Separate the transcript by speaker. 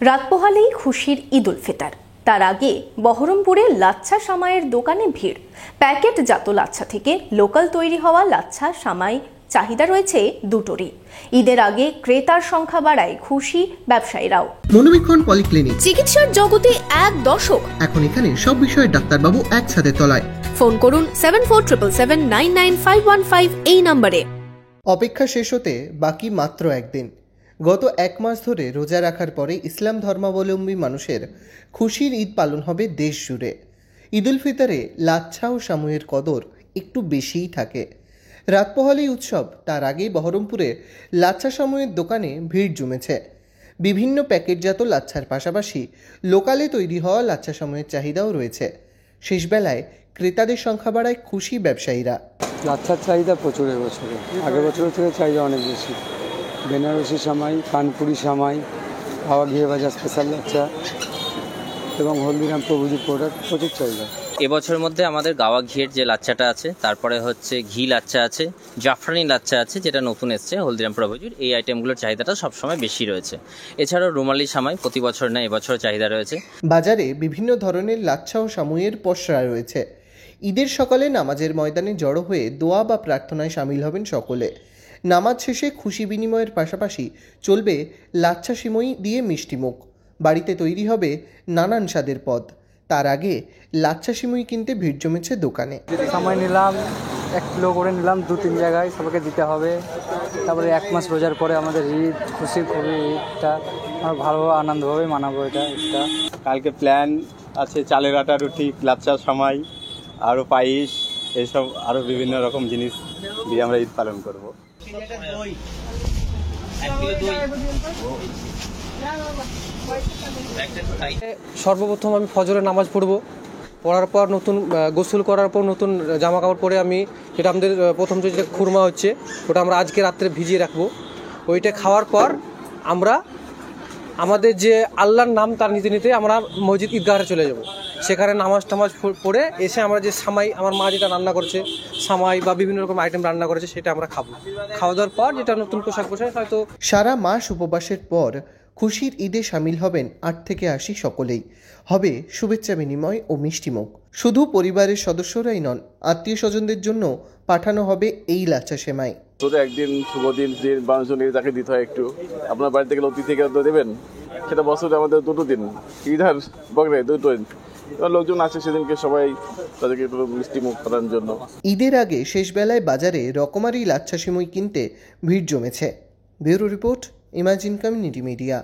Speaker 1: রাত পোহালেই খুশির ঈদ উল ফিতর। তার আগে বহরমপুরে লাচ্ছা সামাইয়ের দোকানে ভিড়। প্যাকেটজাত লাচ্ছা থেকে লোকাল তৈরি হওয়া লাচ্ছা সামাই চাহিদা রয়েছে দুটোরই। ঈদের আগে ক্রেতার সংখ্যা বাড়ায় খুশি ব্যবসায়ীরাও।
Speaker 2: মনোবীক্ষণ পলিক্লিনিক,
Speaker 1: চিকিৎসার জগতে এক দশক।
Speaker 2: এখন এখানে সব বিষয়ে ডাক্তারবাবু একসাথে তলায়।
Speaker 1: ফোন করুন 7477799515 এই নম্বরে।
Speaker 2: অপেক্ষা শেষ হতে বাকি মাত্র একদিন। গত এক মাস ধরে রোজা রাখার পরে ইসলাম ধর্মাবলম্বী মানুষের খুশির ঈদ পালন হবে দেশ জুড়ে। ঈদ উল ফিতরে লাচ্ছা ও সামুয়ের কদর একটু বেশিই থাকে। রাত পোহালেই উৎসব, তার আগেই বহরমপুরে লাচ্ছা সামুয়ের দোকানে ভিড় জমেছে। বিভিন্ন প্যাকেটজাত লাচ্ছার পাশাপাশি লোকালে তৈরি হওয়া লাচ্ছা সামুয়ের চাহিদাও রয়েছে। শেষবেলায় ক্রেতাদের সংখ্যা বাড়ায় খুশি ব্যবসায়ীরা।
Speaker 3: লাচ্ছার চাহিদা প্রচুর এবছরে, আগের বছরের থেকে চাহিদা অনেক বেশি। বেনারসি সামাই, কানপুরি সামাই, হাওয়া ঘিয়ে ভাজা স্পেশাল লাচ্ছা এবং হলদিরাম প্রভৃতির প্রোডাক্ট প্রচুর চাহিদা।
Speaker 4: এবছরের মধ্যে আমাদের গাওয়া ঘিয়ের যে লাচ্চাটা আছে, তারপরে হচ্ছে ঘি লাচ্চা আছে, জাফরানি লাচ্চা আছে যেটা নতুন এসছে, হলদিরাম প্রভৃতির এই আইটেমগুলোর চাহিদাটা সবসময় বেশি রয়েছে। এছাড়াও রুমালি সামাই প্রতি বছর না এবছরও চাহিদা রয়েছে।
Speaker 2: বাজারে বিভিন্ন ধরনের লাচ্ছা ও সামুয়ের পসরা রয়েছে। ঈদের সকালে নামাজের ময়দানে জড়ো হয়ে দোয়া বা প্রার্থনায় সামিল হবেন সকলে। নামাজ শেষে খুশি বিনিময়ের পাশাপাশি চলবে লাচ্ছা সিমই দিয়ে মিষ্টিমুখ। বাড়িতে তৈরি হবে নানান স্বাদের পদ। তার আগে লাচ্ছা সিমই কিনতে ভিড় জমেছে দোকানে।
Speaker 3: সময় নিলাম 1 কিলো করে নিলাম, 2-3 জায়গায় সবাইকে দিতে হবে। তারপরে 1 মাস রোজার পরে আমাদের ঈদ, খুশি খুবই ঈদটা আমরা ভালোভাবে আনন্দভাবে মানাবো। এটা
Speaker 5: কালকে প্ল্যান আছে চালের আটা রুটি, লাচ্ছা সামাই, আরও পায়েস, এইসব আরও বিভিন্ন রকম জিনিস দিয়ে আমরা ঈদ পালন করব।
Speaker 6: সর্বপ্রথম আমি ফজরের নামাজ পড়ব, পড়ার পর নতুন গোসল করার পর নতুন জামা কাপড় পরে আমি যেটা আমাদের প্রথম যেটা খুরমা হচ্ছে ওটা আমরা আজকে রাত্রে ভিজিয়ে রাখবো। ওইটা খাওয়ার পর আমরা আমাদের যে আল্লাহর নাম তার নিতে নিতে আমরা মসজিদ ঈদগাহে চলে যাব। সেখানে নামাজ টামাজ পড়ে এসে আমরা যে সামাই, আমার মা যেটা রান্না করেছে সামাই বা বিভিন্ন রকম আইটেম রান্না করেছে সেটা আমরা খাবো। খাওয়া দাওয়ার পর যেটা নতুন পোশাক হয়তো।
Speaker 2: সারা মাস উপবাসের পর খুশির ঈদে সামিল হবেন 8 থেকে 80 সকলেই। হবে শুভেচ্ছা বিনিময় ও মিষ্টিমুখ। শুধু পরিবারের সদস্যরাই নন, আত্মীয় স্বজনদের জন্য পাঠানো হবে এই লাচ্ছা সেমাই।
Speaker 5: শুধু একদিন শুভ দিন মানুষজন তাকে দিতে হয় একটু। আপনার বাড়ি থেকে অতিথিকে দেবেন, সেটা বছরে আমাদের 2 দিন, ঈদ আর বকরা, 2 দিন। লোকজন আছে সেদিনকে সবাই তাদেরকে একটু মিষ্টি মুখ করার জন্য।
Speaker 2: ঈদের আগে শেষ বেলায় বাজারে রকমারি লাচ্ছা সিমই কিনতে ভিড় জমেছে। Bureau report, imagine community media.